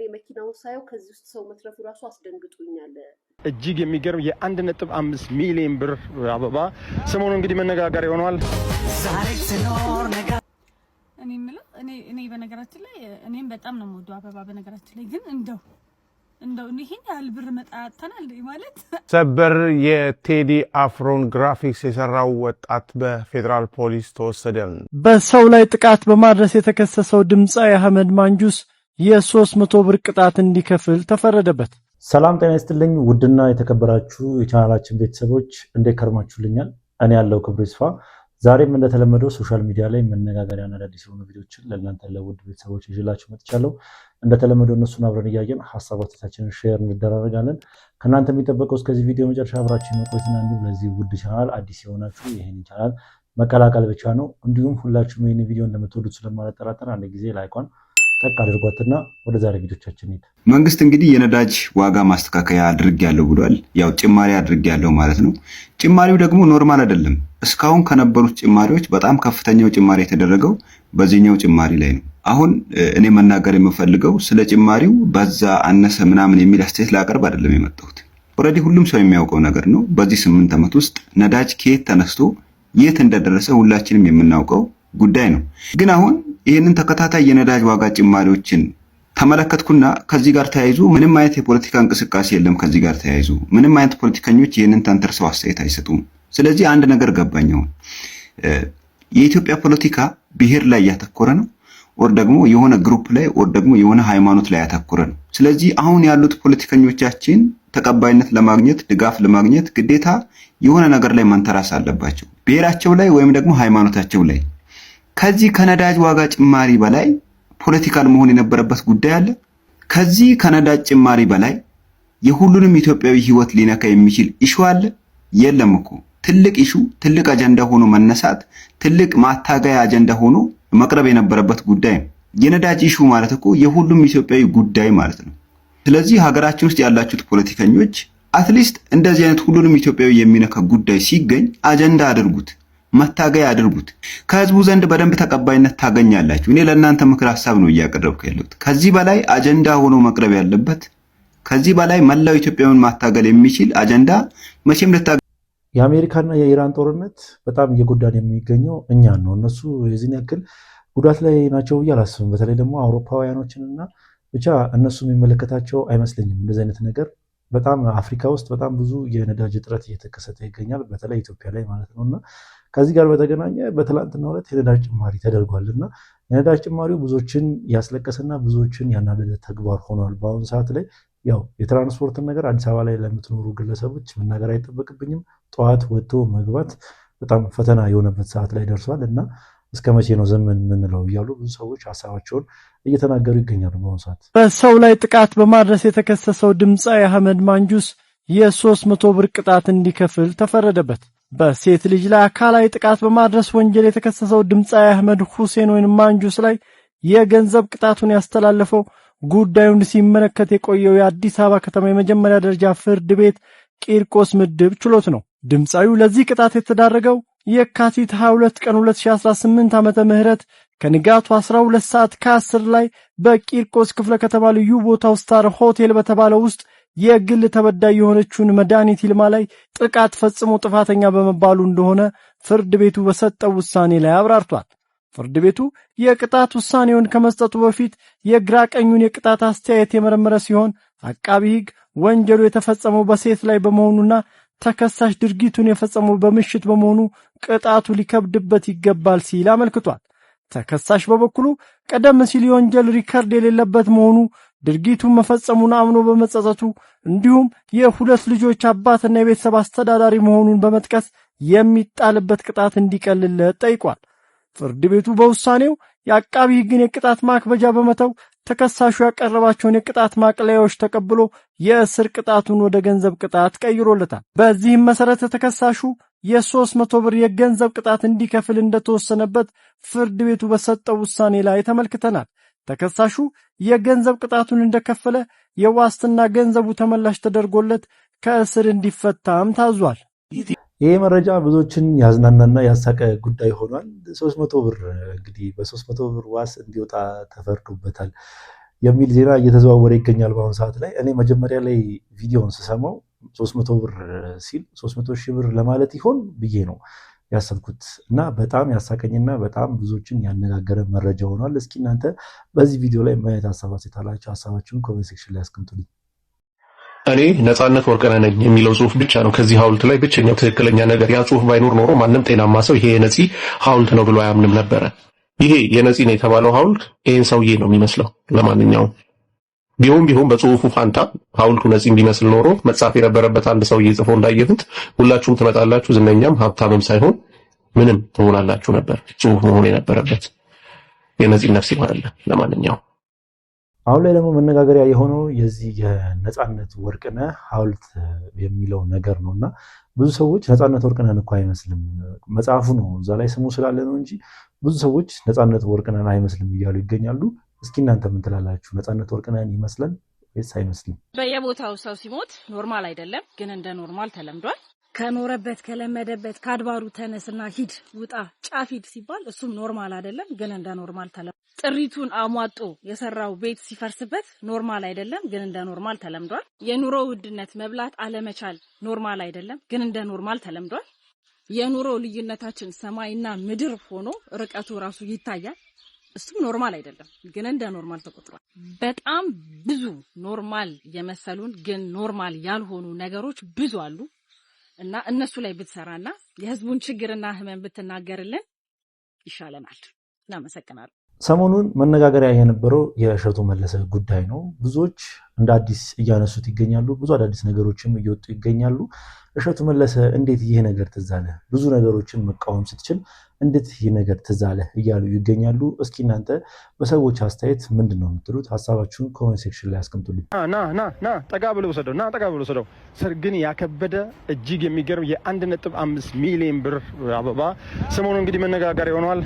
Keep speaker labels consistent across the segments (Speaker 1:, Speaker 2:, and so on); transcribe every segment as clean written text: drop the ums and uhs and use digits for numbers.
Speaker 1: መኪናውን ሳየው ከዚህ ውስጥ ሰው መትረፉ ራሱ አስደንግጦኛል።
Speaker 2: እጅግ የሚገርም የ1.5 ሚሊዮን ብር አበባ ሰሞኑን እንግዲህ መነጋገሪያ ሆኗል።
Speaker 3: እኔ በነገራችን ላይ እኔም በጣም ነው የምወደው አበባ። በነገራችን ላይ ግን እንደው ይሄን ያህል ብር መጣጣናል ማለት
Speaker 4: ሰበር የቴዲ አፍሮን ግራፊክስ የሰራው ወጣት በፌደራል ፖሊስ ተወሰደ።
Speaker 5: በሰው ላይ ጥቃት በማድረስ የተከሰሰው ድምጻዊ አህመድ ማንጁስ የ300 ብር ቅጣት እንዲከፍል ተፈረደበት።
Speaker 6: ሰላም ጤና ይስጥልኝ ውድና የተከበራችሁ የቻናላችን ቤተሰቦች እንዴት ከርማችሁልኛል? እኔ ያለው ክብሩ ይስፋ ዛሬም እንደተለመደው ሶሻል ሚዲያ ላይ መነጋገሪያና አዳዲስ የሆኑ ቪዲዮዎችን ለእናንተ ለውድ ቤተሰቦች ይዤላችሁ መጥቻለሁ። እንደተለመደው እነሱን አብረን እያየን ሐሳባችንን ሼር እንደራረጋለን። ከእናንተ የሚጠበቀው እስከዚህ ቪዲዮ መጨረሻ አብራችሁ መቆየትና እንዲሁም ለዚህ ውድ ቻናል አዲስ የሆናችሁ ይሄንን ቻናል መቀላቀል ብቻ ነው። እንዲሁም ሁላችሁም ይሄን ቪዲዮ እንደምትወዱት ስለማልጠራጠር አንድ ጊዜ ላይኳን ጠቅ አድርጓትና ወደ ዛሬ ቪዲዮቻችን እንሂድ።
Speaker 7: መንግስት እንግዲህ የነዳጅ ዋጋ ማስተካከያ አድርጌያለሁ ብሏል። ያው ጭማሪ አድርጌያለሁ ማለት ነው። ጭማሪው ደግሞ ኖርማል አይደለም። እስካሁን ከነበሩት ጭማሪዎች በጣም ከፍተኛው ጭማሪ የተደረገው በዚህኛው ጭማሪ ላይ ነው። አሁን እኔ መናገር የምፈልገው ስለ ጭማሪው በዛ አነሰ ምናምን የሚል አስተያየት ላቀርብ አይደለም የመጣሁት። ኦልሬዲ ሁሉም ሰው የሚያውቀው ነገር ነው። በዚህ 8 ዓመት ውስጥ ነዳጅ ከየት ተነስቶ የት እንደደረሰ ሁላችንም የምናውቀው ጉዳይ ነው። ግን አሁን ይህንን ተከታታይ የነዳጅ ዋጋ ጭማሪዎችን ተመለከትኩና ከዚህ ጋር ተያይዞ ምንም አይነት የፖለቲካ እንቅስቃሴ የለም። ከዚህ ጋር ተያይዞ ምንም አይነት ፖለቲከኞች ይህንን ተንተርሰው አስተያየት አይሰጡም። ስለዚህ አንድ ነገር ገባኝ። የኢትዮጵያ ፖለቲካ ብሔር ላይ ያተኮረ ነው፣ ወር ደግሞ የሆነ ግሩፕ ላይ ወር ደግሞ የሆነ ሃይማኖት ላይ ያተኮረ ነው። ስለዚህ አሁን ያሉት ፖለቲከኞቻችን ተቀባይነት ለማግኘት ድጋፍ ለማግኘት ግዴታ የሆነ ነገር ላይ መንተራስ አለባቸው፣ ብሔራቸው ላይ ወይም ደግሞ ሃይማኖታቸው ላይ። ከዚህ ከነዳጅ ዋጋ ጭማሪ በላይ ፖለቲካል መሆን የነበረበት ጉዳይ አለ? ከዚህ ከነዳጅ ጭማሪ በላይ የሁሉንም ኢትዮጵያዊ ህይወት ሊነካ የሚችል ኢሹ አለ? የለም እኮ። ትልቅ ኢሹ፣ ትልቅ አጀንዳ ሆኖ መነሳት፣ ትልቅ ማታገያ አጀንዳ ሆኖ መቅረብ የነበረበት ጉዳይ ነው። የነዳጅ ኢሹ ማለት እኮ የሁሉም ኢትዮጵያዊ ጉዳይ ማለት ነው። ስለዚህ ሀገራችን ውስጥ ያላችሁት ፖለቲከኞች አትሊስት እንደዚህ አይነት ሁሉንም ኢትዮጵያዊ የሚነካ ጉዳይ ሲገኝ አጀንዳ አድርጉት፣ መታገያ አድርጉት። ከህዝቡ ዘንድ በደንብ ተቀባይነት ታገኛላችሁ። እኔ ለእናንተ ምክር ሐሳብ ነው እያቀረብኩ ያለሁት። ከዚህ በላይ አጀንዳ ሆኖ መቅረብ ያለበት፣ ከዚህ በላይ መላው ኢትዮጵያውን ማታገል የሚችል አጀንዳ መቼም
Speaker 6: የአሜሪካና የኢራን ጦርነት በጣም እየጎዳን የሚገኘው እኛን ነው። እነሱ የዚህን ያክል ጉዳት ላይ ናቸው ብዬ አላስብም። በተለይ ደግሞ አውሮፓውያኖችንና ብቻ እነሱ የሚመለከታቸው አይመስለኝም እንደዚህ አይነት ነገር። በጣም አፍሪካ ውስጥ በጣም ብዙ የነዳጅ እጥረት እየተከሰተ ይገኛል፣ በተለይ ኢትዮጵያ ላይ ማለት ነውና ከዚህ ጋር በተገናኘ በትላንትናው ዕለት የነዳጅ ጭማሪ ተደርጓልና የነዳጅ ጭማሪው ብዙዎችን ያስለቀሰና ብዙዎችን ያናደደ ተግባር ሆኗል። በአሁኑ ሰዓት ላይ ያው የትራንስፖርትን ነገር አዲስ አበባ ላይ ለምትኖሩ ግለሰቦች መናገር አይጠበቅብኝም። ጠዋት ወጥቶ መግባት በጣም ፈተና የሆነበት ሰዓት ላይ ደርሷል እና እስከ መቼ ነው ዘመን የምንለው እያሉ ብዙ ሰዎች ሀሳባቸውን እየተናገሩ ይገኛሉ። በአሁኑ ሰዓት
Speaker 5: በሰው ላይ ጥቃት በማድረስ የተከሰሰው ድምጻዊ አህመድ ማንጁስ የ300 ብር ቅጣት እንዲከፍል ተፈረደበት። በሴት ልጅ ላይ አካላዊ ጥቃት በማድረስ ወንጀል የተከሰሰው ድምጻዊ አህመድ ሁሴን ወይም ማንጁስ ላይ የገንዘብ ቅጣቱን ያስተላለፈው ጉዳዩን ሲመለከት የቆየው የአዲስ አበባ ከተማ የመጀመሪያ ደረጃ ፍርድ ቤት ቂርቆስ ምድብ ችሎት ነው። ድምጻዊው ለዚህ ቅጣት የተዳረገው የካቲት 22 ቀን 2018 ዓመተ ምህረት ከንጋቱ 12 ሰዓት ከ10 ላይ በቂርቆስ ክፍለ ከተማ ልዩ ቦታው ስታር ሆቴል በተባለው ውስጥ የግል ተበዳይ የሆነችውን መድኃኒት ይልማ ላይ ጥቃት ፈጽሞ ጥፋተኛ በመባሉ እንደሆነ ፍርድ ቤቱ በሰጠው ውሳኔ ላይ አብራርቷል። ፍርድ ቤቱ የቅጣት ውሳኔውን ከመስጠቱ በፊት የግራ ቀኙን የቅጣት አስተያየት የመረመረ ሲሆን አቃቢ ሕግ ወንጀሉ የተፈጸመው በሴት ላይ በመሆኑና ተከሳሽ ድርጊቱን የፈጸመው በምሽት በመሆኑ ቅጣቱ ሊከብድበት ይገባል ሲል አመልክቷል። ተከሳሽ በበኩሉ ቀደም ሲል የወንጀል ሪከርድ የሌለበት መሆኑ ድርጊቱን መፈጸሙን አምኖ በመጸጸቱ እንዲሁም የሁለት ልጆች አባትና የቤተሰብ አስተዳዳሪ መሆኑን በመጥቀስ የሚጣልበት ቅጣት እንዲቀልለት ጠይቋል። ፍርድ ቤቱ በውሳኔው የአቃቢ ሕግን የቅጣት ማክበጃ በመተው ተከሳሹ ያቀረባቸውን የቅጣት ማቅለያዎች ተቀብሎ የእስር ቅጣቱን ወደ ገንዘብ ቅጣት ቀይሮለታል። በዚህም መሰረት ተከሳሹ የ300 ብር የገንዘብ ቅጣት እንዲከፍል እንደተወሰነበት ፍርድ ቤቱ በሰጠው ውሳኔ ላይ ተመልክተናል። ተከሳሹ የገንዘብ ቅጣቱን እንደከፈለ የዋስትና ገንዘቡ ተመላሽ ተደርጎለት ከእስር እንዲፈታም ታዟል።
Speaker 6: ይሄ መረጃ ብዙዎችን ያዝናናና ያሳቀ ጉዳይ ሆኗል። 300 ብር እንግዲህ በ300 ብር ዋስ እንዲወጣ ተፈርዶበታል። የሚል ዜና እየተዘዋወረ ይገኛል በአሁኑ ሰዓት ላይ። እኔ መጀመሪያ ላይ ቪዲዮውን ስሰማው 300 ብር ሲል 300 ሺህ ብር ለማለት ይሆን ብዬ ነው ያሰብኩት እና በጣም ያሳቀኝና በጣም ብዙዎችን ያነጋገረ መረጃ ሆኗል። እስኪ እናንተ በዚህ ቪዲዮ ላይ ምን አይነት ሀሳብ አስተያየታላችሁ? ሀሳባችሁን ኮሜንት ሴክሽን ላይ አስቀምጡልኝ።
Speaker 8: እኔ ነጻነት ወርቅነህ ነኝ የሚለው ጽሁፍ ብቻ ነው ከዚህ ሐውልት ላይ ብቸኛው ትክክለኛ ነገር። ያ ጽሁፍ ባይኖር ኖሮ ማንም ጤናማ ሰው ይሄ የነፂ ሐውልት ነው ብሎ አያምንም ነበረ። ይሄ የነፂ ነው የተባለው ሐውልት ይሄን ሰውዬ ነው የሚመስለው። ለማንኛውም ቢሆን በጽሁፉ ፋንታ ሐውልቱ ነፂን ቢመስል ኖሮ መጻፍ የነበረበት አንድ ሰውዬ ጽፎ እንዳየሁት ሁላችሁም ትመጣላችሁ ዝነኛም ሀብታምም ሳይሆን ምንም ትሆናላችሁ ነበር ጽሁፍ መሆን የነበረበት። የነፂን ነፍስ ይማረል። ለማንኛውም
Speaker 6: አሁን ላይ ደግሞ መነጋገሪያ የሆነው የዚህ የነጻነት ወርቅነህ ሐውልት የሚለው ነገር ነውና ብዙ ሰዎች ነጻነት ወርቅነህን እኮ አይመስልም መጽሐፉ ነው እዛ ላይ ስሙ ስላለ ነው እንጂ ብዙ ሰዎች ነጻነት ወርቅነህን አይመስልም እያሉ ይገኛሉ። እስኪ እናንተ ምን ትላላችሁ? ነጻነት ወርቅነህን ይመስላል ወይስ አይመስልም?
Speaker 9: በየቦታው ሰው ሲሞት ኖርማል አይደለም፣ ግን እንደ ኖርማል ተለምዷል። ከኖረበት ከለመደበት ከአድባሩ ተነስና ሂድ ውጣ ጫፍ ሂድ ሲባል እሱም ኖርማል አይደለም፣ ግን እንደ ኖርማል ተለምዷል። ጥሪቱን አሟጦ የሰራው ቤት ሲፈርስበት ኖርማል አይደለም፣ ግን እንደ ኖርማል ተለምዷል። የኑሮ ውድነት መብላት አለመቻል ኖርማል አይደለም፣ ግን እንደ ኖርማል ተለምዷል። የኑሮ ልዩነታችን ሰማይና ምድር ሆኖ ርቀቱ ራሱ ይታያል። እሱም ኖርማል አይደለም፣ ግን እንደ ኖርማል ተቆጥሯል። በጣም ብዙ ኖርማል የመሰሉን ግን ኖርማል ያልሆኑ ነገሮች ብዙ አሉ እና እነሱ ላይ ብትሰራና የህዝቡን ችግርና ህመም ብትናገርልን ይሻለናል። እናመሰግናለን።
Speaker 6: ሰሞኑን መነጋገሪያ የነበረው የእሸቱ መለሰ ጉዳይ ነው። ብዙዎች እንደ አዲስ እያነሱት ይገኛሉ። ብዙ አዳዲስ ነገሮችም እየወጡ ይገኛሉ። እሸቱ መለሰ እንዴት ይህ ነገር ትዝ አለ? ብዙ ነገሮችን መቃወም ስትችል እንዴት ይህ ነገር ትዝ አለ እያሉ ይገኛሉ። እስኪ እናንተ በሰዎች አስተያየት ምንድን ነው የምትሉት? ሀሳባችሁን ኮሜንት ሴክሽን ላይ አስቀምጡልኝ።
Speaker 2: ና ጠጋ ብሎ ወሰደው። ሰርግን ያከበደ እጅግ የሚገርም የ1.5 ሚሊዮን ብር አበባ ሰሞኑን እንግዲህ መነጋገሪያ ሆኗል።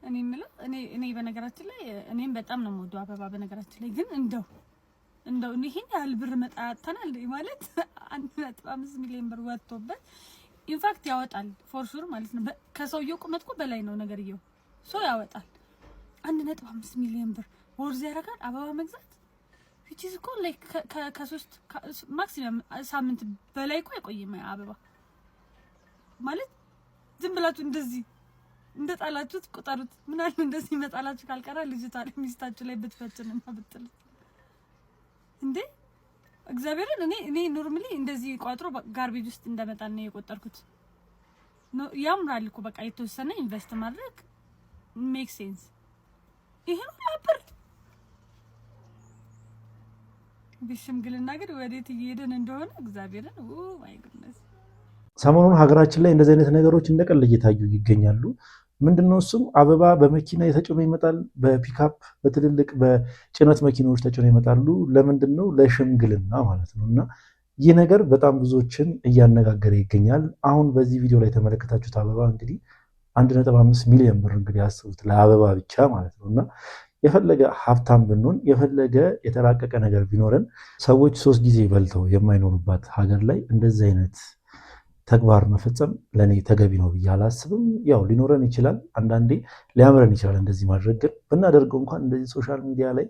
Speaker 3: እኔ የምለው እኔ በነገራችን ላይ እኔም በጣም ነው የምወደው አበባ። በነገራችን ላይ ግን እንደው ይሄን ያህል ብር መጣተናል ማለት 1.5 ሚሊዮን ብር ወጥቶበት ኢንፋክት ያወጣል ፎር ሹር ማለት ነው። ከሰውየው ቁመት እኮ በላይ ነው ነገርየው። ሶ ያወጣል 1.5 ሚሊዮን ብር ወርዝ ያደርጋል አበባ መግዛት። which is እኮ like ከሶስት ማክሲመም ሳምንት በላይ እኮ አይቆይም አበባ ማለት። ዝም ብላችሁ እንደዚህ እንደጣላችሁት ቁጠሩት። ምን አለ እንደዚህ መጣላችሁ ካልቀረ ልጅቷ ሚስታችሁ ላይ ብትፈጭንና ብትል እንዴ እግዚአብሔርን እኔ ኖርማሊ እንደዚህ ቋጥሮ ጋርቤጅ ውስጥ እንደመጣል ነው የቆጠርኩት። ያምራል እኮ በቃ የተወሰነ ኢንቨስት ማድረግ ሜክ ሴንስ። ይሄ ነበር ቢሽምግልና ግን ወዴት እየሄድን እንደሆነ እግዚአብሔርን ማይ ጉድነስ።
Speaker 6: ሰሞኑን ሀገራችን ላይ እንደዚህ አይነት ነገሮች እንደቀል እየታዩ ይገኛሉ። ምንድነው እሱም አበባ በመኪና የተጭኖ ይመጣል። በፒካፕ በትልልቅ በጭነት መኪናዎች ተጭኖ ይመጣሉ። ለምንድነው? ለሽምግልና ማለት ነው። እና ይህ ነገር በጣም ብዙዎችን እያነጋገረ ይገኛል። አሁን በዚህ ቪዲዮ ላይ የተመለከታችሁት አበባ እንግዲህ 1.5 ሚሊዮን ብር እንግዲህ ያስቡት ለአበባ ብቻ ማለት ነው። እና የፈለገ ሀብታም ብንሆን የፈለገ የተራቀቀ ነገር ቢኖረን ሰዎች 3 ጊዜ በልተው የማይኖሩባት ሀገር ላይ እንደዚህ አይነት ተግባር መፈጸም ለኔ ተገቢ ነው ብዬ አላስብም። ያው ሊኖረን ይችላል፣ አንዳንዴ ሊያምረን ይችላል እንደዚህ ማድረግ። ግን ብናደርገው እንኳን እንደዚህ ሶሻል ሚዲያ ላይ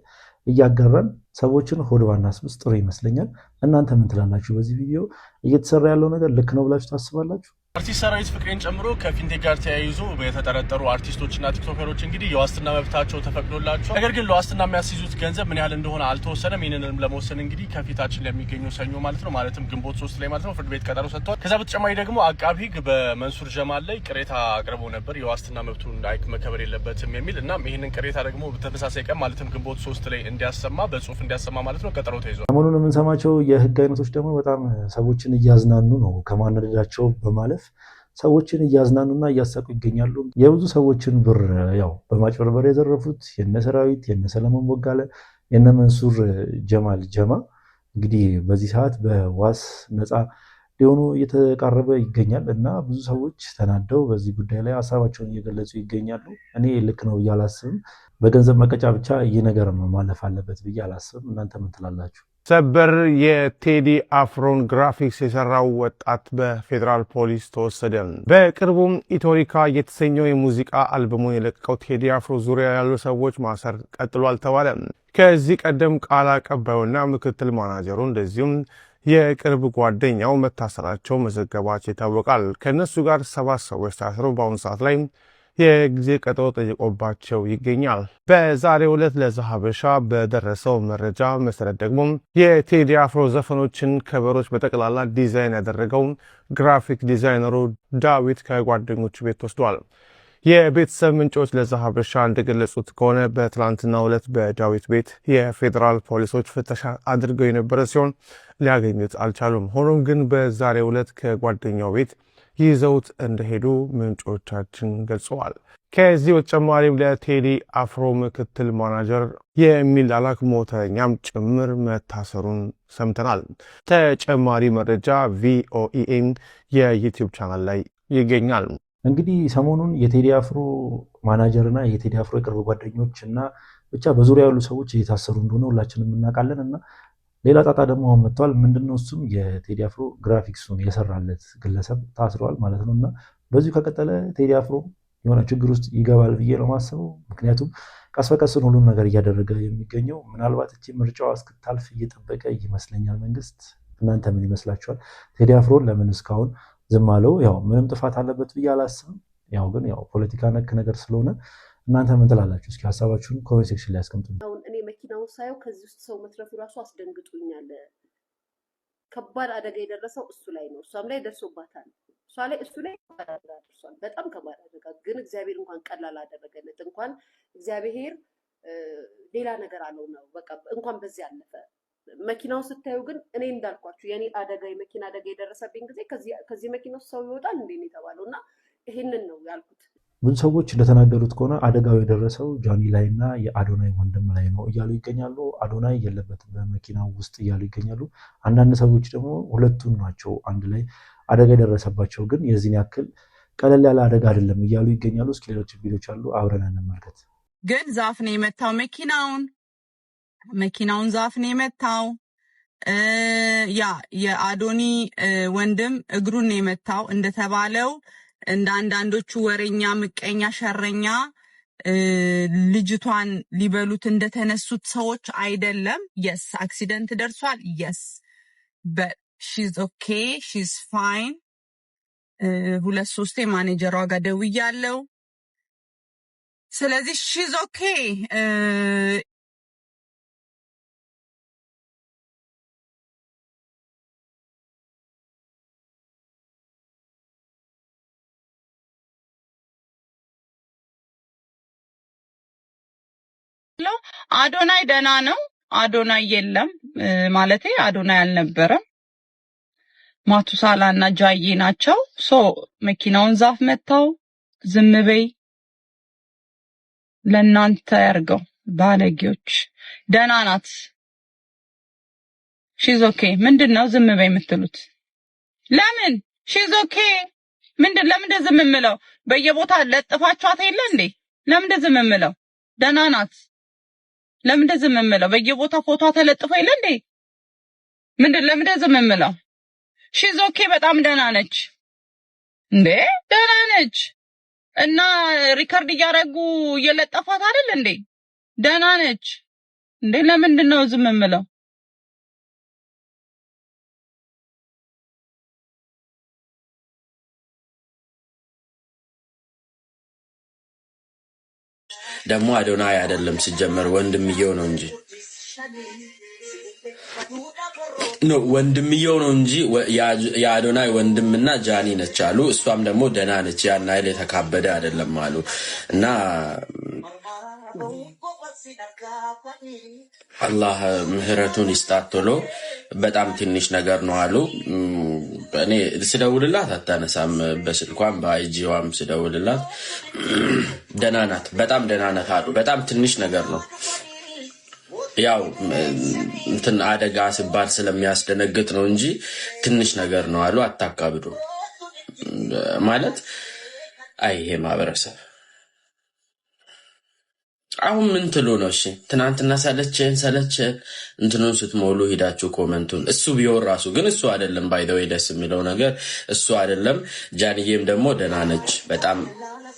Speaker 6: እያጋራን ሰዎችን ሆድ ባናስብስ ጥሩ ይመስለኛል። እናንተ ምን ትላላችሁ? በዚህ ቪዲዮ እየተሰራ ያለው ነገር ልክ ነው ብላችሁ ታስባላችሁ?
Speaker 10: አርቲስት ሰራዊት ፍቅሬን ጨምሮ ከፊንቴክ ጋር ተያይዞ የተጠረጠሩ አርቲስቶችና ቲክቶከሮች እንግዲህ የዋስትና መብታቸው ተፈቅዶላቸው፣ ነገር ግን ለዋስትና የሚያስይዙት ገንዘብ ምን ያህል እንደሆነ አልተወሰነም። ይህንንም ለመወሰን እንግዲህ ከፊታችን ለሚገኘው ሰኞ ማለት ነው ማለትም ግንቦት 3 ላይ ማለት ነው ፍርድ ቤት ቀጠሮ ሰጥቷል። ከዛ በተጨማሪ ደግሞ አቃቢ ሕግ በመንሱር ጀማል ላይ ቅሬታ አቅርቦ ነበር የዋስትና መብቱ መከበር የለበትም የሚል እና ይህንን ቅሬታ ደግሞ በተመሳሳይ ቀን ማለትም ግንቦት 3 ላይ እንዲያሰማ በጽሁፍ እንዲያሰማ ማለት ነው ቀጠሮ ተይዟል።
Speaker 6: ሰሞኑን የምንሰማቸው የህግ አይነቶች ደግሞ በጣም ሰዎችን እያዝናኑ ነው። ከማንነዳቸው በማለፍ ሰዎችን እያዝናኑና እያሳቁ ይገኛሉ። የብዙ ሰዎችን ብር ያው በማጭበርበር የዘረፉት የነ ሰራዊት የነ ሰለሞን ቦጋለ የነ መንሱር ጀማል ጀማ እንግዲህ በዚህ ሰዓት በዋስ ነፃ ሊሆኑ እየተቃረበ ይገኛል እና ብዙ ሰዎች ተናደው በዚህ ጉዳይ ላይ ሀሳባቸውን እየገለጹ ይገኛሉ። እኔ ልክ ነው ብዬ አላስብም። በገንዘብ መቀጫ ብቻ ይህ ነገር ማለፍ አለበት ብዬ አላስብም። እናንተ ምን ትላላችሁ?
Speaker 4: ሰበር የቴዲ አፍሮን ግራፊክስ የሰራው ወጣት በፌዴራል ፖሊስ ተወሰደ። በቅርቡም ኢቶሪካ የተሰኘው የሙዚቃ አልበሙን የለቀቀው ቴዲ አፍሮ ዙሪያ ያሉ ሰዎች ማሰር ቀጥሏል ተባለ። ከዚህ ቀደም ቃል አቀባዩና ምክትል ማናጀሩ እንደዚሁም የቅርብ ጓደኛው መታሰራቸው መዘገባቸው ይታወቃል። ከነሱ ጋር 7 ሰዎች ታስረው በአሁኑ ሰዓት ላይ የጊዜ ቀጠሮ ጠይቆባቸው ይገኛል። በዛሬው ዕለት ለዛሀበሻ በደረሰው መረጃ መሰረት ደግሞ የቴዲ አፍሮ ዘፈኖችን ከበሮች በጠቅላላ ዲዛይን ያደረገው ግራፊክ ዲዛይነሩ ዳዊት ከጓደኞቹ ቤት ወስዷል። የቤተሰብ ምንጮች ለዛሀበሻ እንደገለጹት ከሆነ በትላንትናው ዕለት በዳዊት ቤት የፌዴራል ፖሊሶች ፍተሻ አድርገው የነበረ ሲሆን ሊያገኙት አልቻሉም። ሆኖም ግን በዛሬው ዕለት ከጓደኛው ቤት ይዘውት እንደሄዱ ምንጮቻችን ገልጸዋል። ከዚህ በተጨማሪም ለቴዲ አፍሮ ምክትል ማናጀር የሚላላክ ሞተረኛም ጭምር መታሰሩን ሰምተናል። ተጨማሪ መረጃ ቪኦኤን የዩቲዩብ ቻናል ላይ ይገኛል።
Speaker 6: እንግዲህ ሰሞኑን የቴዲ አፍሮ ማናጀርና የቴዲ አፍሮ የቅርብ ጓደኞች እና ብቻ በዙሪያ ያሉ ሰዎች እየታሰሩ እንደሆነ ሁላችንም እናውቃለን እና ሌላ ጣጣ ደግሞ አሁን መጥቷል። ምንድነው እሱም የቴዲ አፍሮ ግራፊክሱን የሰራለት ግለሰብ ታስረዋል ማለት ነው እና በዚሁ ከቀጠለ ቴዲ አፍሮ የሆነ ችግር ውስጥ ይገባል ብዬ ነው ማስበው። ምክንያቱም ቀስ በቀስን ሁሉም ነገር እያደረገ የሚገኘው ምናልባት እቺ ምርጫዋ እስክታልፍ እየጠበቀ ይመስለኛል መንግስት። እናንተ ምን ይመስላችኋል? ቴዲ አፍሮን ለምን እስካሁን ዝም አለው? ያው ምንም ጥፋት አለበት ብዬ አላስብም። ያው ግን ያው ፖለቲካ ነክ ነገር ስለሆነ እናንተ ምን ትላላችሁ? እስኪ ሀሳባችሁን ኮሜንት ሴክሽን ላይ አስቀምጡ።
Speaker 1: እኔ መኪናውን ሳየው ከዚህ ውስጥ ሰው መትረፉ ራሱ አስደንግጦኛል። ከባድ አደጋ የደረሰው እሱ ላይ ነው። እሷም ላይ ደርሶባታል። እሱ ላይ ደርሷል። በጣም ከባድ አደጋ ግን እግዚአብሔር እንኳን ቀላል አደረገለት። እንኳን እግዚአብሔር ሌላ ነገር አለው ነው በቃ እንኳን በዚህ አለፈ። መኪናውን ስታዩ ግን እኔ እንዳልኳችሁ የኔ አደጋ የመኪና አደጋ የደረሰብኝ ጊዜ ከዚህ መኪና ውስጥ ሰው ይወጣል እንዴ ነው የተባለው እና ይሄንን ነው ያልኩት።
Speaker 6: ብዙ ሰዎች እንደተናገሩት ከሆነ አደጋው የደረሰው ጃኒ ላይ እና የአዶናይ ወንድም ላይ ነው እያሉ ይገኛሉ። አዶናይ የለበትም በመኪናው ውስጥ እያሉ ይገኛሉ። አንዳንድ ሰዎች ደግሞ ሁለቱን ናቸው አንድ ላይ አደጋ የደረሰባቸው ግን የዚህን ያክል ቀለል ያለ አደጋ አይደለም እያሉ ይገኛሉ። እስኪ ሌሎች ቪዲዮች አሉ አብረን እንመልከት።
Speaker 11: ግን ዛፍ ነው የመታው መኪናውን ዛፍ ነው የመታው። ያ የአዶኒ ወንድም እግሩን ነው የመታው። እንደተባለው እንደ አንዳንዶቹ ወሬኛ፣ ምቀኛ፣ ሸረኛ ልጅቷን ሊበሉት እንደተነሱት ሰዎች አይደለም። የስ አክሲደንት ደርሷል። የስ but she's okay, she's fine። 2-3 ማኔጀሯ ጋር ደውያለሁ። ስለዚህ she's okay። አዶናይ ደና ነው። አዶናይ የለም ማለቴ አዶናይ አልነበረም። ማቱሳላና ጃዬ ናቸው። መኪናውን ዛፍ መታው። ዝም በይ ለናንተ ያርገው ባለጌዎች። ደና ናት። she's okay። ምንድነው ዝም በይ የምትሉት? ለምን she's okay? ለምን ዝም የምለው? በየቦታ ለጥፋችኋት የለ እንዴ? ለምን ዝም የምለው? ደና ናት። ለምን ዝም የምለው? በየቦታ ፎቶ ተለጥፎ የለ እንዴ? ለምን ዝም የምለው? she's okay። በጣም ደና ነች እንዴ? ደና ነች እና ሪከርድ እያደረጉ እየለጠፋት አይደል እንዴ? ደና ነች እንዴ? ለምንድነው ዝም የምለው?
Speaker 12: ደግሞ አዶናይ አይደለም ሲጀመር ወንድምየው ነው እንጂ ወንድምየው ነው እንጂ የአዶናይ ወንድምና ጃኒ ነች አሉ። እሷም ደግሞ ደና ነች፣ ያን አይል የተካበደ አይደለም አሉ እና አላህ ምህረቱን ይስጣት ቶሎ። በጣም ትንሽ ነገር ነው አሉ። እኔ ስደውልላት አታነሳም፣ በስልኳም በአይጂዋም ስደውልላት ደና ናት፣ በጣም ደና ናት አሉ። በጣም ትንሽ ነገር ነው። ያው እንትን አደጋ ሲባል ስለሚያስደነግጥ ነው እንጂ ትንሽ ነገር ነው አሉ። አታካብዱ ማለት ይሄ ማህበረሰብ አሁን ምን ትሉ ነው? እሺ ትናንትና ሰለቸን እንትኑን ስትሞሉ ሄዳችሁ ኮመንቱን እሱ ቢሆን ራሱ ግን እሱ አይደለም። ባይ ዘ ዌይ ደስ የሚለው ነገር እሱ አይደለም። ጃንዬም ደግሞ ደህና ነች፣ በጣም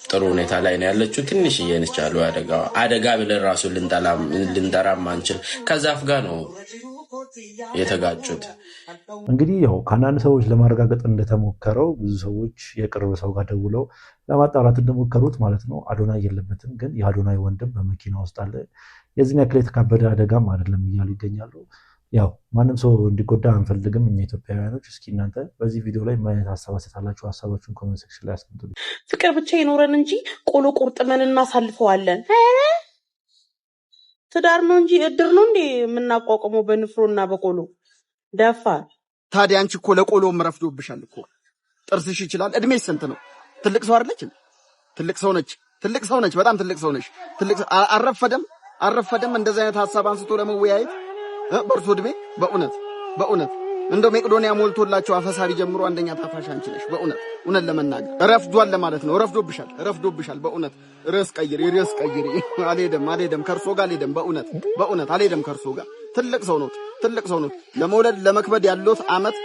Speaker 12: ጥሩ ሁኔታ ላይ ነው ያለችው። ትንሽዬ ነች አሉ አደጋ ብለን ራሱ ልንጠራም አንችል። ከዛፍ ጋር ነው የተጋጩት።
Speaker 6: እንግዲህ ያው ከአንዳንድ ሰዎች ለማረጋገጥ እንደተሞከረው ብዙ ሰዎች የቅርብ ሰው ጋር ደውለው ለማጣራት እንደሞከሩት ማለት ነው አዶናይ የለበትም፣ ግን የአዶናይ ወንድም በመኪና ውስጥ አለ። የዚህን ያክል የተካበደ አደጋም አይደለም እያሉ ይገኛሉ። ያው ማንም ሰው እንዲጎዳ አንፈልግም እኛ ኢትዮጵያውያኖች። እስኪ እናንተ በዚህ ቪዲዮ ላይ ምን አይነት ሀሳብ አሰጣላችሁ? ሀሳባችሁን ኮሜንት ሴክሽን ላይ አስቀምጡልኝ።
Speaker 13: ፍቅር ብቻ ይኖረን እንጂ ቆሎ ቁርጥመን እናሳልፈዋለን። ትዳር ነው እንጂ እድር ነው እንዴ የምናቋቁመው በንፍሮና በቆሎ ደፋር።
Speaker 14: ታዲያ አንቺ እኮ ለቆሎም ረፍዶብሻል እኮ። ጥርስሽ ይችላል። እድሜሽ ስንት ነው? ትልቅ ሰው አይደለች? ትልቅ ሰው ነች። ትልቅ ሰው ነች። በጣም ትልቅ ሰው ነች። ትልቅ አረፈደም እንደዚህ አይነት ሀሳብ አንስቶ ለመወያየት በእርሶ እድሜ። በእውነት እንደው መቄዶንያ ሞልቶላቸው አፈሳሪ ጀምሮ አንደኛ ታፋሽ አንቺ ነሽ። እውነት ለመናገር ረፍዷል ለማለት ነው። ረፍዶብሻል። በእውነት ርዕስ ቀይሪ። አልሄድም ከእርሶ ጋር አልሄድም። በእውነት አልሄድም ከእርሶ ጋር። ትልቅ ሰው ነው። ለመውለድ ለመክበድ ያለው አመት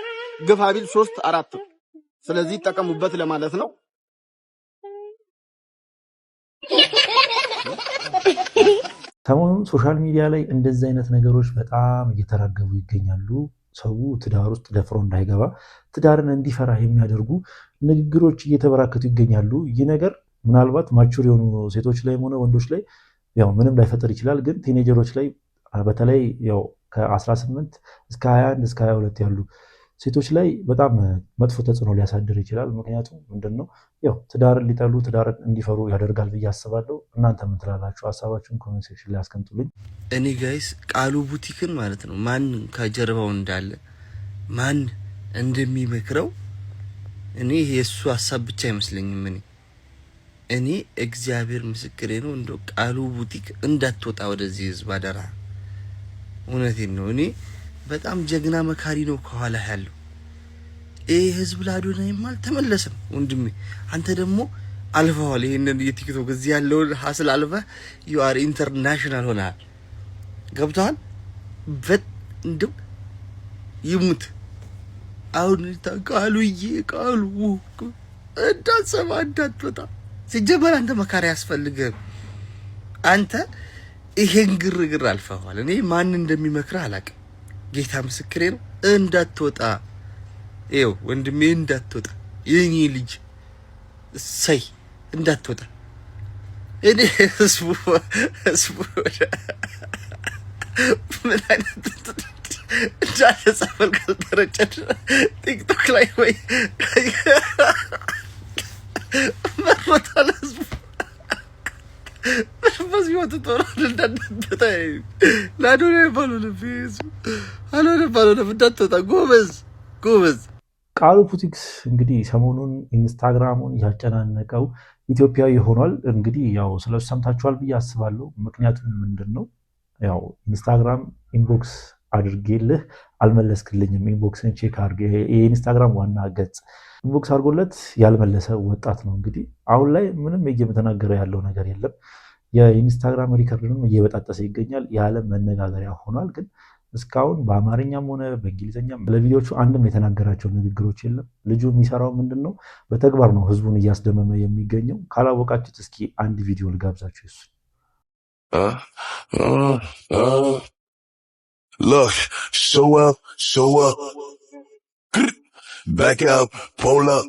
Speaker 14: ግፋ ቢል 3-4። ስለዚህ ይጠቀሙበት ለማለት ነው።
Speaker 6: ሰሞኑን ሶሻል ሚዲያ ላይ እንደዚህ አይነት ነገሮች በጣም እየተራገቡ ይገኛሉ። ሰው ትዳር ውስጥ ደፍሮ እንዳይገባ ትዳርን እንዲፈራ የሚያደርጉ ንግግሮች እየተበራከቱ ይገኛሉ። ይህ ነገር ምናልባት ማቹር የሆኑ ሴቶች ላይ ሆነ ወንዶች ላይ ያው ምንም ላይፈጠር ይችላል። ግን ቲኔጀሮች ላይ በተለይ ያው ከ18 እስከ 21 እስከ 22 ያሉ ሴቶች ላይ በጣም መጥፎ ተጽዕኖ ሊያሳድር ይችላል። ምክንያቱም ምንድነው ያው ትዳርን ሊጠሉ ትዳርን እንዲፈሩ ያደርጋል ብዬ አስባለሁ። እናንተ ምን ትላላችሁ? ሀሳባችሁን ኮሜንት ሴክሽን ላይ አስቀምጡልኝ።
Speaker 15: እኔ ጋይስ ቃሉ ቡቲክን ማለት ነው ማን ከጀርባው እንዳለ ማን እንደሚመክረው እኔ የሱ ሀሳብ ብቻ አይመስለኝም። እኔ እግዚአብሔር ምስክሬ ነው። እንደው ቃሉ ቡቲክ እንዳትወጣ ወደዚህ ህዝብ አደራ። እውነቴን ነው። እኔ በጣም ጀግና መካሪ ነው ከኋላ ያለው። ይሄ ህዝብ ለአዶናይም አልተመለሰም ወንድሜ። አንተ ደግሞ አልፈዋል። ይሄንን የቲክቶክ እዚህ ያለውን ሀስል አልፈህ ዩ አር ኢንተርናሽናል ሆነሃል። ገብቶሃል? እንደው ይሙት አሁን ቃሉ እንዳትሰማ እንዳትወጣ። ሲጀመር አንተ መካሪ ያስፈልግህ። አንተ ይሄን ግርግር አልፈዋል። እኔ ማን እንደሚመክርህ አላውቅም። ጌታ ምስክሬ ነው። እንዳትወጣ ይኸው ወንድሜ እንዳትወጣ፣ የኔ ልጅ እሰይ እንዳትወጣ። እኔ ህዝቡ ምን አይነት እንዳለ ጸበል ካልተረጨ ቲክቶክ ላይ ወይ መርሞታል ህዝቡ በዚህ ወጥ ተወራል። እንዳትወጣ ለአዶናይ ባልሆነ እንዳትወጣ። ጎበዝ
Speaker 6: ቃሉ ቡቲክስ እንግዲህ ሰሞኑን ኢንስታግራሙን ያጨናነቀው ኢትዮጵያዊ ሆኗል። እንግዲህ ያው ስለሱ ሰምታችኋል ብዬ አስባለሁ። ምክንያቱም ምንድን ነው ያው ኢንስታግራም ኢንቦክስ አድርጌልህ አልመለስክልኝም፣ ኢንቦክስን ቼክ አድርጌ የኢንስታግራም ዋና ገጽ ኢንቦክስ አድርጎለት ያልመለሰ ወጣት ነው። እንግዲህ አሁን ላይ ምንም እየተናገረ ያለው ነገር የለም። የኢንስታግራም ሪከርድንም እየበጣጠሰ ይገኛል። የዓለም መነጋገሪያ ሆኗል። ግን እስካሁን በአማርኛም ሆነ በእንግሊዝኛም ለቪዲዮቹ አንድም የተናገራቸው ንግግሮች የለም። ልጁ የሚሰራው ምንድን ነው? በተግባር ነው ህዝቡን እያስደመመ የሚገኘው። ካላወቃችሁት እስኪ አንድ ቪዲዮ ልጋብዛችሁ። እሱ
Speaker 16: Look, show up, back out, pull up,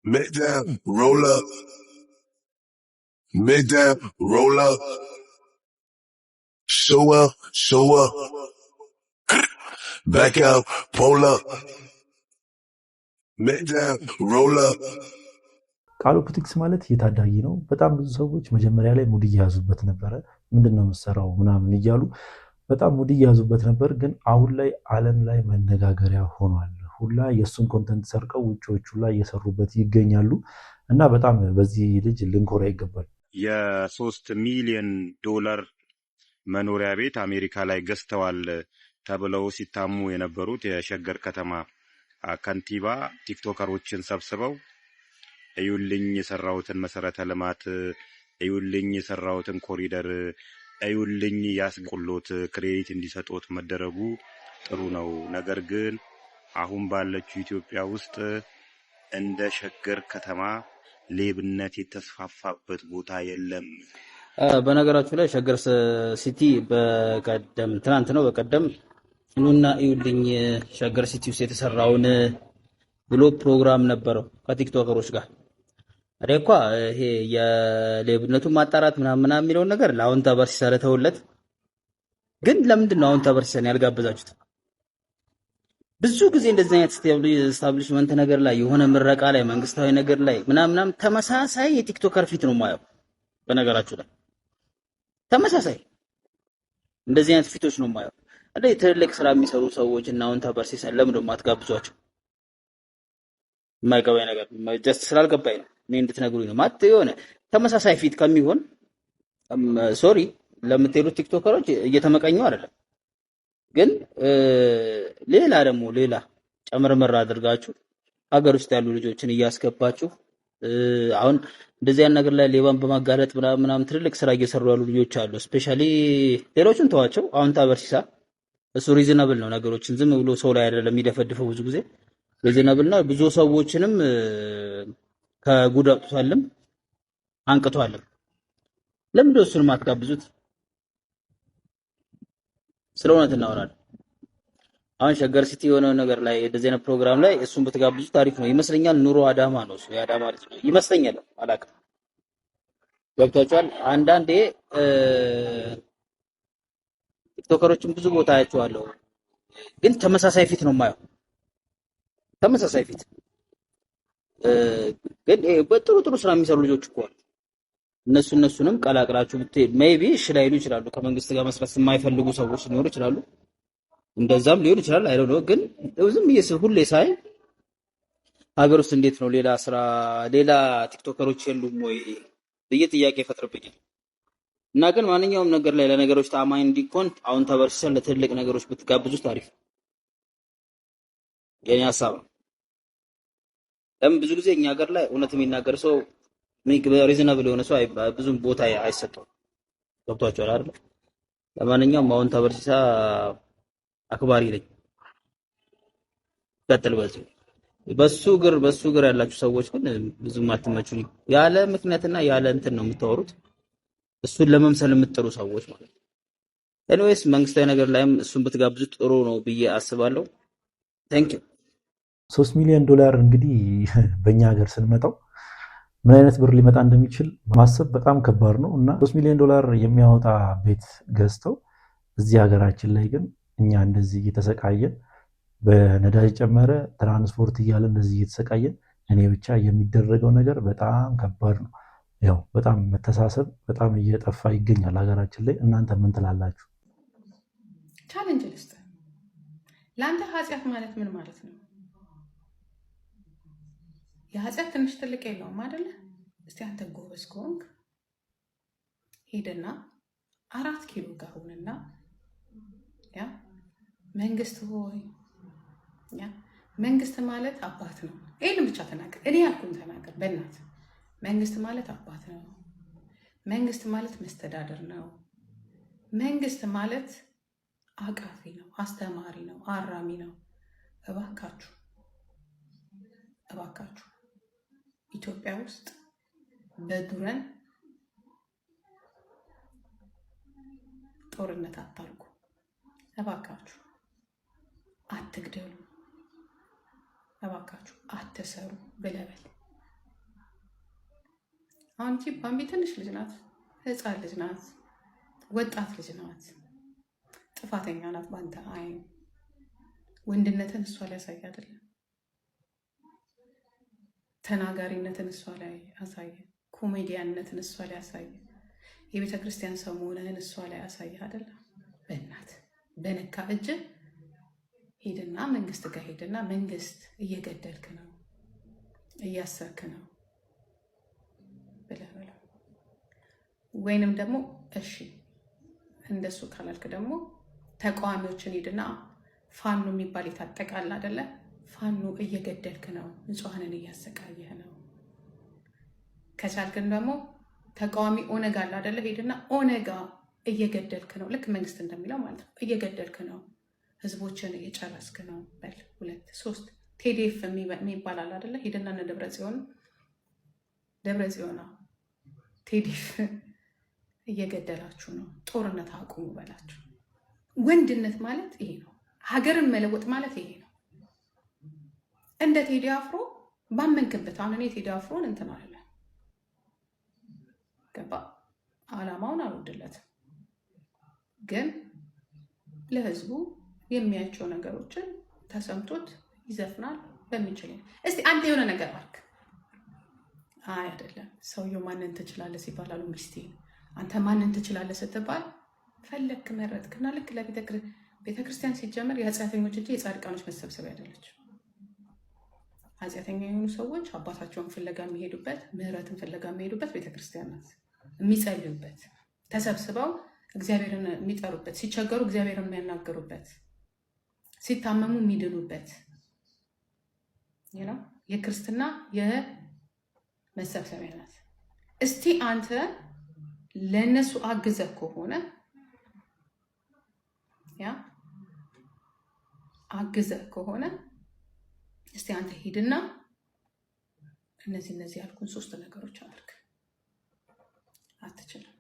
Speaker 16: mid down, roll up, mid down, roll up, show up, back out, pull up, mid down, roll up.
Speaker 6: ቃሉ ቡቲክስ ማለት የታዳጊ ነው። በጣም ብዙ ሰዎች መጀመሪያ ላይ ሙድ እየያዙበት ነበረ። ምንድነው የምትሰራው ምናምን እያሉ በጣም ሙድ እየያዙበት ነበር። ግን አሁን ላይ ዓለም ላይ መነጋገሪያ ሆኗል። ሁላ የእሱን ኮንተንት ሰርቀው ውጪዎቹ ላይ እየሰሩበት ይገኛሉ። እና በጣም በዚህ ልጅ ልንኮራ ይገባል።
Speaker 2: $3 ሚሊዮን መኖሪያ ቤት አሜሪካ ላይ ገዝተዋል ተብለው ሲታሙ የነበሩት የሸገር ከተማ ከንቲባ ቲክቶከሮችን ሰብስበው እዩልኝ የሰራሁትን መሰረተ ልማት
Speaker 17: እዩልኝ የሰራውትን ኮሪደር እዩልኝ ያስቆሎት ክሬዲት እንዲሰጡት መደረጉ ጥሩ ነው። ነገር ግን አሁን ባለችው ኢትዮጵያ ውስጥ እንደ ሸገር ከተማ ሌብነት የተስፋፋበት ቦታ የለም።
Speaker 18: በነገራችሁ ላይ ሸገር ሲቲ በቀደም ትናንት ነው በቀደም ኑና እዩልኝ ሸገር ሲቲ ውስጥ የተሰራውን ብሎ ፕሮግራም ነበረው ከቲክቶከሮች ጋር። አሬኳ ይሄ የሌብነቱን ማጣራት ምናምን የሚለውን ነገር ለአዎንታ በርሲሳ ለተውለት። ግን ለምንድን ነው አዎንታ በርሲሳን ያልጋበዛችሁት? ብዙ ጊዜ እንደዚህ አይነት ስታብሊሽመንት ነገር ላይ የሆነ ምረቃ ላይ መንግስታዊ ነገር ላይ ምናምን ተመሳሳይ የቲክቶከር ፊት ነው ማየው። በነገራችሁ ላይ ተመሳሳይ እንደዚህ አይነት ፊቶች ነው ማየው። እንደ ትልልቅ ስራ የሚሰሩ ሰዎች እና አዎንታ በርሲሳን ለምን ነው የማትጋብዟቸው? የማይገባኝ ነገር ጀስት ስላልገባኝ ነው እኔ እንድትነግሩኝ ነው። ማለት የሆነ ተመሳሳይ ፊት ከሚሆን ሶሪ ለምትሄዱት ቲክቶከሮች እየተመቀኙ አይደለም፣ ግን ሌላ ጨምርመራ አድርጋችሁ ሀገር ውስጥ ያሉ ልጆችን እያስገባችሁ አሁን እንደዚህ አይነት ነገር ላይ ሌባን በማጋለጥ ምናምን ትልልቅ ስራ እየሰሩ ያሉ ልጆች አሉ። ስፔሻሊ ሌሎችን ተዋቸው። አዎንታ በርሲሳ እሱ ሪዝናብል ነው፣ ነገሮችን ዝም ብሎ ሰው ላይ አይደለም የሚደፈድፈው። ብዙ ጊዜ ሪዝናብል ነው፣ ብዙ ሰዎችንም ከጉድ አውጥቷልም አንቅቷልም። ለምንድን ነው እሱን ማትጋብዙት? ስለሆነ እናወራለን። አሁን ሸገር ሲቲ የሆነ ነገር ላይ እንደዚህ አይነት ፕሮግራም ላይ እሱን ብትጋብዙት ታሪክ ነው ይመስለኛል። ኑሮ አዳማ ነው እሱ የአዳማ ልጅ ነው ይመስለኛል። አላውቅም። ገብቷቸዋል። አንዳንዴ ቲክቶከሮችን ብዙ ቦታ አያቸዋለሁ፣ ግን ተመሳሳይ ፊት ነው የማየው። ተመሳሳይ ፊት ግን በጥሩ ስራ የሚሰሩ ልጆች እኮ አሉ። እነሱንም ቀላቅላችሁ ብትሄድ ሜይቢ እሺ ላይሉ ይችላሉ። ከመንግስት ጋር መስራት የማይፈልጉ ሰዎች ሊኖሩ ይችላሉ፣ እንደዛም ሊሆን ይችላል። አይ ዶንት ኖ። ግን ዝም ሁሌ ሳይ ሀገር ውስጥ እንዴት ነው ሌላ ቲክቶከሮች የሉም ወይ ብዬ ጥያቄ ይፈጥርብኛል። እና ግን ማንኛውም ነገር ላይ ለነገሮች ታማኝ እንዲኮን አዎንታ በርሲሳን ለትልቅ ነገሮች ብትጋብዙት ታሪፍ የኔ ሀሳብ ነው። ለምን ብዙ ጊዜ እኛ ሀገር ላይ እውነት የሚናገር ሰው ሪዝናብል የሆነ ሰው ብዙም ቦታ አይሰጠው። ገብቷቸዋል አይደል? ለማንኛውም አዎንታ በርሲሳ አክባሪ ነኝ። ቀጥል። በሱ ግር ያላችሁ ሰዎች ግን ብዙም አትመቹኝ። ያለ ምክንያትና ያለ እንትን ነው የምታወሩት፣ እሱን ለመምሰል የምትጥሩ ሰዎች ማለት ነው። ኤኒዌይስ መንግስታዊ ነገር ላይም እሱን ብትጋብዙት ጥሩ ነው ብዬ አስባለሁ። ታንክ ዩ።
Speaker 6: 3 ሚሊዮን ዶላር እንግዲህ በእኛ ሀገር ስንመጣው ምን አይነት ብር ሊመጣ እንደሚችል ማሰብ በጣም ከባድ ነው እና 3 ሚሊዮን ዶላር የሚያወጣ ቤት ገዝተው እዚህ ሀገራችን ላይ ግን እኛ እንደዚህ እየተሰቃየን በነዳጅ ጨመረ ትራንስፖርት እያለ እንደዚህ እየተሰቃየን እኔ ብቻ የሚደረገው ነገር በጣም ከባድ ነው። ያው በጣም መተሳሰብ በጣም እየጠፋ ይገኛል ሀገራችን ላይ። እናንተ ምን ትላላችሁ?
Speaker 19: ቻሌንጅ ልስጥ። ለአንተ ኃጢአት ማለት ምን ማለት ነው? የኃጢአት ትንሽ ትልቅ የለውም አይደለ? እስቲ አንተ ጎበዝ ከሆንክ ሄደና 4 ኪሎ ጋር ሁንና ያ መንግስት ሆይ ያ መንግስት ማለት አባት ነው። ይሄን ብቻ ተናገር። እኔ ያልኩን ተናገር በእናት መንግስት ማለት አባት ነው። መንግስት ማለት መስተዳደር ነው። መንግስት ማለት አቃፊ ነው፣ አስተማሪ ነው፣ አራሚ ነው። እባካችሁ ኢትዮጵያ ውስጥ በዱረን ጦርነት አታርጉ። እባካችሁ አትግደሉ። እባካችሁ አትሰሩ ብለበል። አሁን ባምቢ ትንሽ ልጅ ናት፣ ህፃን ልጅ ናት፣ ወጣት ልጅ ናት፣ ጥፋተኛ ናት። ባንተ አይን ወንድነትን እሷ ላይ ያሳይ አይደለም፣ ተናጋሪነትን እሷ ላይ ያሳየ፣ ኮሜዲያንነትን እሷ ላይ ያሳየ፣ የቤተ ክርስቲያን ሰው መሆንህን እሷ ላይ ያሳየ አይደለም። በእናት በነካ እጅ ሄድና መንግስት ጋር ሄድና መንግስት እየገደልክ ነው እያሰርክ ነው ብለህ በለው። ወይንም ደግሞ እሺ እንደሱ ካላልክ ደግሞ ተቃዋሚዎችን ሄድና ፋኖ የሚባል የታጠቃል አይደለ? ፋኖ እየገደልክ ነው፣ ንጹሃንን እያሰቃየህ ነው። ከቻልክን ደግሞ ተቃዋሚ ኦነግ አለ አይደለ? ሄድና ኦነጋ እየገደልክ ነው፣ ልክ መንግስት እንደሚለው ማለት ነው። እየገደልክ ነው፣ ህዝቦችን እየጨረስክ ነው በል። 2 3 ቴዲኤፍ የሚባል አለ አይደለ? ሄድና እነ ደብረ ጽዮን ቴዲኤፍ እየገደላችሁ ነው፣ ጦርነት አቁሙ በላችሁ። ወንድነት ማለት ይሄ ነው። ሀገርን መለወጥ ማለት ይሄ ነው። እንደ ቴዲ አፍሮ ባመንክበት። አሁን እኔ ቴዲ አፍሮን እንትን አለ ገባ አላማውን አልወድለትም፣ ግን ለህዝቡ የሚያቸው ነገሮችን ተሰምቶት ይዘፍናል በሚችል። እስቲ አንተ የሆነ ነገር አልክ። አይ አይደለም ሰውየው ማንን ትችላለህ ሲባል አሉ ሚስቴ አንተ ማንን ትችላለህ ስትባል ፈለክ መረጥክና ልክ ለቤተክርስቲያን ሲጀመር የኃጢአተኞች እንጂ የጻድቃኖች መሰብሰቢያ አይደለች። ኃጢአተኛ የሆኑ ሰዎች አባታቸውን ፍለጋ የሚሄዱበት ምህረትን ፍለጋ የሚሄዱበት ቤተክርስቲያን ናት። የሚጸልዩበት፣ ተሰብስበው እግዚአብሔርን የሚጠሩበት፣ ሲቸገሩ እግዚአብሔርን የሚያናገሩበት፣ ሲታመሙ የሚድኑበት የክርስትና የመሰብሰቢያ ናት። እስቲ አንተ ለነሱ አግዘህ ከሆነ እስቲ አንተ ሂድና እነዚህ ያልኩን 3 ነገሮች አድርግ። አትችልም።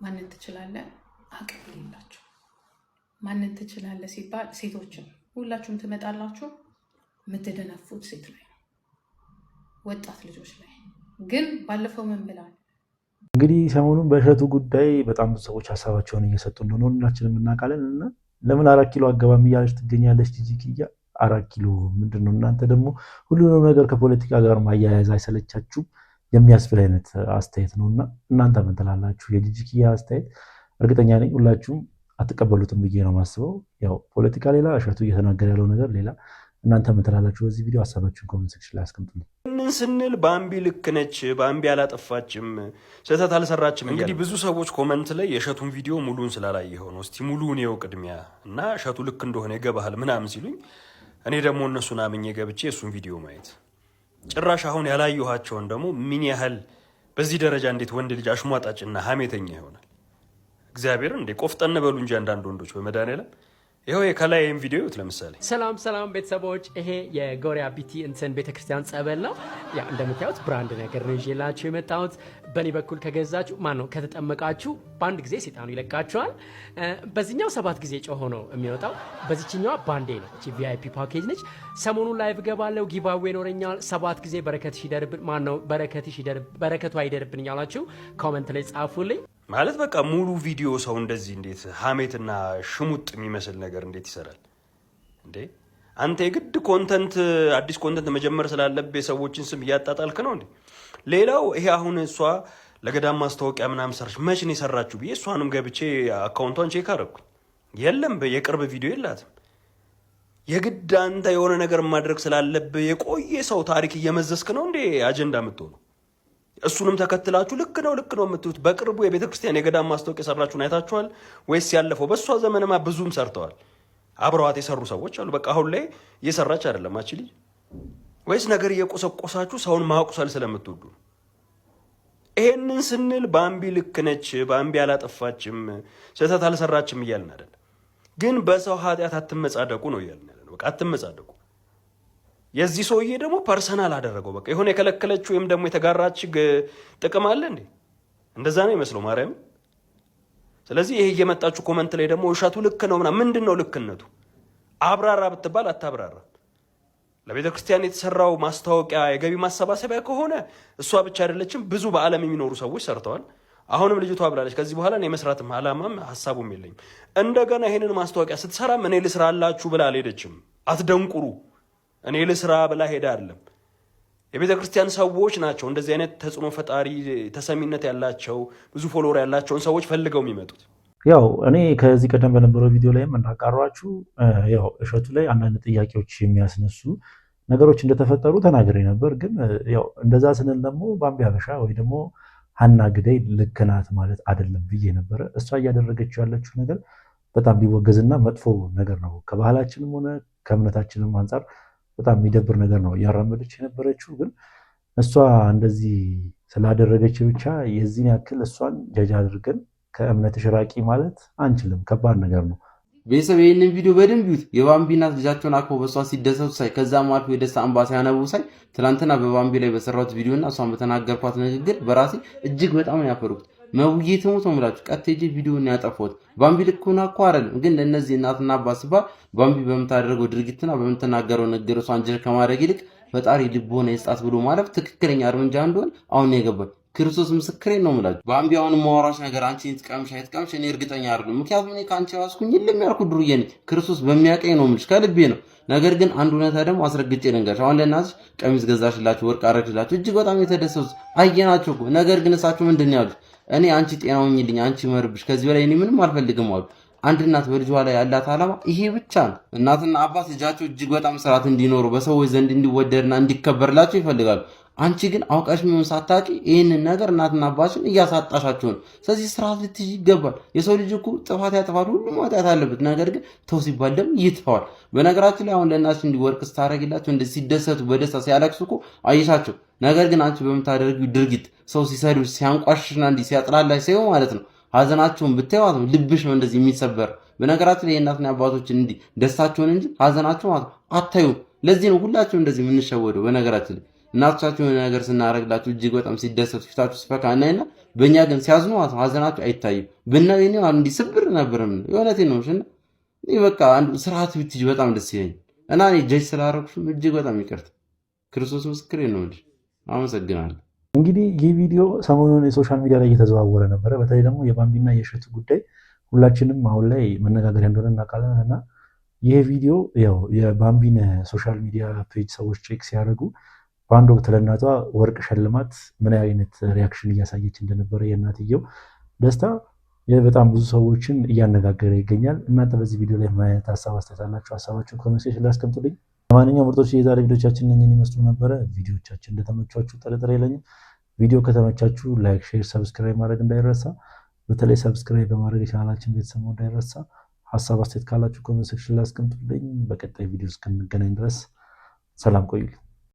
Speaker 19: ማንን ትችላለህ? አቅም የሌላቸው። ማንን ትችላለህ ሲባል ሴቶችን ሁላችሁም ትመጣላችሁ። የምትደነፉት ሴት ላይ ነው፣ ወጣት ልጆች ላይ ግን ባለፈው ምን ብላል?
Speaker 6: እንግዲህ ሰሞኑን በእሸቱ ጉዳይ በጣም ብዙ ሰዎች ሀሳባቸውን እየሰጡ እንደሆነ ሁላችንም እናውቃለን። እና ለምን 4 ኪሎ አገባም እያለች ትገኛለች ጂጂኪያ። 4 ኪሎ ምንድን ነው? እናንተ ደግሞ ሁሉንም ነገር ከፖለቲካ ጋር ማያያዝ አይሰለቻችሁም? የሚያስብል አይነት አስተያየት ነው። እና እናንተ ምን ትላላችሁ? የጂጂኪያ አስተያየት እርግጠኛ ነኝ ሁላችሁም አትቀበሉትም ብዬ ነው የማስበው። ያው ፖለቲካ ሌላ፣ እሸቱ እየተናገረ ያለው ነገር ሌላ። እናንተ ምን ትላላችሁ? በዚህ ቪዲዮ ሀሳባችሁን ኮሜንት ሴክሽን ላይ አስቀምጡልኝ።
Speaker 2: ይህንን ስንል ባምቢ ልክ ነች፣ ባምቢ አላጠፋችም፣ ስህተት አልሰራችም። እንግዲህ ብዙ ሰዎች ኮመንት ላይ የእሸቱን ቪዲዮ ሙሉን ስላላየኸው ነው እስቲ ሙሉን የው ቅድሚያ እና እሸቱ ልክ እንደሆነ ይገባሃል ምናምን ሲሉኝ፣ እኔ ደግሞ እነሱን አምኜ ገብቼ እሱን ቪዲዮ ማየት ጭራሽ አሁን ያላየኋቸውን ደግሞ ምን ያህል በዚህ ደረጃ እንዴት ወንድ ልጅ አሽሟጣጭና ሀሜተኛ ይሆናል? እግዚአብሔር እንዴ ቆፍጠን በሉ እንጂ አንዳንድ ወንዶች በመድኃኒዓለም ይኸው የከላይ ይህም ቪዲዮ ይሁት። ለምሳሌ
Speaker 20: ሰላም ቤተሰቦች፣ ይሄ የጎሪያ ቢቲ እንትን ቤተክርስቲያን ጸበል ነው። ያ እንደምታዩት ብራንድ ነገር ነው ይዤላችሁ የመጣሁት። በእኔ በኩል ከገዛችሁ ከተጠመቃችሁ በአንድ ጊዜ ሴጣኑ ይለቃችኋል። በዚህኛው 7 ጊዜ ጮሆ ነው የሚወጣው። በዚችኛዋ ባንዴ ነው። እቺ ቪአይፒ ፓኬጅ ነች። ሰሞኑን ላይቭ ገባለሁ፣ ጊቫዌ ይኖረኛል። 7 ጊዜ በረከትሽ ይደርብን፣ በረከቱ አይደርብን እያላችሁ ኮመንት ላይ ጻፉልኝ።
Speaker 2: ማለት በቃ ሙሉ ቪዲዮ ሰው እንደዚህ እንዴት ሀሜትና ሽሙጥ የሚመስል ነገር እንዴት ይሰራል እንዴ? አንተ የግድ አዲስ ኮንተንት መጀመር ስላለብህ የሰዎችን ስም እያጣጣልክ ነው እንዴ? ሌላው ይሄ አሁን እሷ ለገዳም ማስታወቂያ ምናምን ሰራች፣ መች ነው የሰራችሁ ብዬ እሷንም ገብቼ አካውንቷን ቼክ አደረኩኝ። የለም የቅርብ ቪዲዮ የላትም። የግድ አንተ የሆነ ነገር ማድረግ ስላለብህ የቆየ ሰው ታሪክ እየመዘስክ ነው እንዴ አጀንዳ የምትሆነው? እሱንም ተከትላችሁ ልክ ነው የምትሉት። በቅርቡ የቤተ ክርስቲያን የገዳም ማስታወቂያ የሰራችሁን አይታችኋል ወይስ ያለፈው? በእሷ ዘመንማ ብዙም ሰርተዋል፣ አብረዋት የሰሩ ሰዎች አሉ። በቃ አሁን ላይ እየሰራች አይደለም አቺ ልጅ። ወይስ ነገር እየቆሰቆሳችሁ ሰውን ማቁሰል ስለምትወዱ? ይሄንን ስንል ባምቢ ልክ ነች፣ ባምቢ አላጠፋችም፣ ስህተት አልሰራችም እያልን አይደለም። ግን በሰው ኃጢአት አትመጻደቁ ነው እያልን አይደለም። በቃ አትመጻደቁ። የዚህ ሰውዬ ደግሞ ፐርሰናል አደረገው። በቃ የሆነ የከለከለችው ወይም ደግሞ የተጋራች ጥቅም አለ እንዴ? እንደዛ ነው ይመስለው ማርያም። ስለዚህ ይሄ እየመጣችሁ ኮመንት ላይ ደግሞ እሸቱ ልክ ነው ምናምን፣ ምንድን ነው ልክነቱ? አብራራ ብትባል አታብራራ። ለቤተ ክርስቲያን የተሰራው ማስታወቂያ የገቢ ማሰባሰቢያ ከሆነ እሷ ብቻ አይደለችም፣ ብዙ በዓለም የሚኖሩ ሰዎች ሰርተዋል። አሁንም ልጅቷ ብላለች ከዚህ በኋላ እኔ መስራትም አላማም ሀሳቡም የለኝም። እንደገና ይሄንን ማስታወቂያ ስትሰራም እኔ ልስራ አላችሁ ብላ አልሄደችም። አትደንቁሩ። እኔ ልስራ ብላ ሄዳ አይደለም። የቤተ ክርስቲያን ሰዎች ናቸው እንደዚህ አይነት ተጽዕኖ ፈጣሪ ተሰሚነት ያላቸው ብዙ ፎሎወር ያላቸውን ሰዎች ፈልገው የሚመጡት።
Speaker 6: ያው እኔ ከዚህ ቀደም በነበረው ቪዲዮ ላይም እንዳጋሯችሁ ያው እሸቱ ላይ አንዳንድ ጥያቄዎች የሚያስነሱ ነገሮች እንደተፈጠሩ ተናግሬ ነበር። ግን ያው እንደዛ ስንል ደግሞ ባምቢ ሀበሻ ወይ ደግሞ ሀና ግዳይ ልክ ናት ማለት አይደለም ብዬ ነበረ። እሷ እያደረገችው ያለችው ነገር በጣም ሊወገዝና መጥፎ ነገር ነው። ከባህላችንም ሆነ ከእምነታችንም አንጻር በጣም የሚደብር ነገር ነው እያራመደች የነበረችው። ግን እሷ እንደዚህ ስላደረገች ብቻ የዚህን ያክል እሷን ጀጅ አድርገን ከእምነትሽ ራቂ ማለት አንችልም። ከባድ ነገር ነው።
Speaker 21: ቤተሰብ ይህንን ቪዲዮ በደንብ ይዩት። የባምቢ እናት ልጃቸውን አቅፈው በእሷ ሲደሰቱ ሳይ፣ ከዛም አልፎ የደስታ እንባ ሲያነቡ ሳይ፣ ትናንትና በባምቢ ላይ በሰራሁት ቪዲዮና እሷን በተናገርኳት ንግግር በራሴ እጅግ በጣም ነው ያፈርኩት። መውዬ ትሙት ነው የምላችሁ። ቀጥታ ሄጄ ቪዲዮን ያጠፋሁት ባምቢ ልክ ሆና እኮ አይደለም፣ ግን ለእነዚህ እናትና አባት ሲባል ባምቢ በምታደርገው ድርጊትና በምትናገረው ንግግር እሷን ጀጅ ከማድረግ ይልቅ ፈጣሪ ልቦና ይስጣት ብሎ ማለፍ ትክክለኛ እርምጃ እንደሆነ አሁን የገባኝ። ክርስቶስ ምስክሬ ነው የምላችሁ። ባምቢ አሁን ማወራሽ ነገር አንቺ ትቀምሽ አይትቀምሽ እኔ እርግጠኛ አይደለም። ምክንያቱም እኔ ካንቺ ያስኩኝ የለም ያልኩ ዱርዬ ነኝ። ክርስቶስ በሚያቀኝ ነው የምልሽ፣ ከልቤ ነው። ነገር ግን አንድ እውነታ ደግሞ አስረግጬ ልንገርሽ። አሁን ለእናትሽ ቀሚስ ገዛሽላችሁ፣ ወርቅ አረግሽላችሁ፣ እጅግ በጣም የተደሰቱት አየናቸው እኮ። ነገር ግን እሳቸው ምንድን ነው ያሉት? እኔ አንቺ ጤና ሁኚልኝ፣ አንቺ መርብሽ፣ ከዚህ በላይ እኔ ምንም አልፈልግም አሉ። አንድ እናት በልጇ ላይ ያላት ዓላማ ይሄ ብቻ ነው። እናትና አባት ልጃቸው እጅግ በጣም ስርዓት እንዲኖሩ በሰዎች ዘንድ እንዲወደድና እንዲከበርላቸው ይፈልጋሉ። አንቺ ግን አውቃሽ ምን ሳታቂ ይህንን ነገር እናትና አባትሽን እያሳጣሻቸው ነው። ስለዚህ ስርዓት ልትይዥ ይገባል። የሰው ልጅ እኮ ጥፋት ያጠፋል፣ ሁሉም ኃጢአት አለበት። ነገር ግን ተው ሲባል ደግሞ ይጥፋዋል። በነገራችን ላይ አሁን ለእናትሽ እንዲወርቅ ስታደርጊላቸው እንደዚህ ሲደሰቱ በደስታ ሲያለቅሱ እኮ አየሻቸው። ነገር ግን አንቺ በምታደርጊው ድርጊት ሰው ሲሰድብሽ ሲያንቋሽሽና እንዲህ ሲያጥላላሽ ሳይሆን ማለት ነው ሀዘናቸውን ብታዩት ነው ልብሽ ነው እንደዚህ የሚሰበር። በነገራችን ላይ የእናትና አባቶችን እንዲህ ደስታቸውን እንጂ ሀዘናቸው ማለት አታዩ። ለዚህ ነው ሁላቸው እንደዚህ የምንሸወደው። በነገራችን ላይ እናቶቻቸው የሆነ ነገር ስናደርግላቸው እጅግ በጣም ሲደሰቱ ፊታቸው ሲፈካ እናይና በእኛ ግን ሲያዝኑ ማለት ነው ሀዘናቸው አይታይም። ብናይ ነው እንዲህ ስብር ነበር። ምን የእውነቴን ነው። ሽና በቃ አንዱ ስርዓት ብትይዥ በጣም ደስ ይለኝ እና እኔ ጀጅ ስላደረኩሽም እጅግ በጣም ይቅርታ። ክርስቶስ ምስክሬ ነው። አመሰግናለሁ።
Speaker 6: እንግዲህ ይህ ቪዲዮ ሰሞኑን የሶሻል ሚዲያ ላይ እየተዘዋወረ ነበረ። በተለይ ደግሞ የባምቢና የእሸቱ ጉዳይ ሁላችንም አሁን ላይ መነጋገሪያ እንደሆነ እናውቃለን። እና ይህ ቪዲዮ ያው የባምቢን ሶሻል ሚዲያ ፔጅ ሰዎች ቼክ ሲያደርጉ በአንድ ወቅት ለእናቷ ወርቅ ሸልማት ምን አይነት ሪያክሽን እያሳየች እንደነበረ የእናትየው ደስታ በጣም ብዙ ሰዎችን እያነጋገረ ይገኛል። እናንተ በዚህ ቪዲዮ ላይ ምን አይነት ሀሳብ አስተያየት አላችሁ? ሀሳባችሁን ኮሜንት ሴክሽን ላይ አስቀምጡልኝ። ለማንኛውም ምርጦች የዛሬ ቪዲዮቻችን እነኝህን ይመስሉ ነበረ። ቪዲዮቻችን እንደተመቻችሁ ጥርጥር የለኝም። ቪዲዮ ከተመቻችሁ ላይክ፣ ሼር፣ ሰብስክራይብ ማድረግ እንዳይረሳ። በተለይ ሰብስክራይብ በማድረግ የቻናላችን ቤተሰብ እንዳይረሳ። ሀሳብ አስተያየት ካላችሁ ኮሜንት ሴክሽን ላይ አስቀምጡልኝ። በቀጣይ ቪዲዮ እስክንገናኝ ድረስ ሰላም ቆዩልኝ።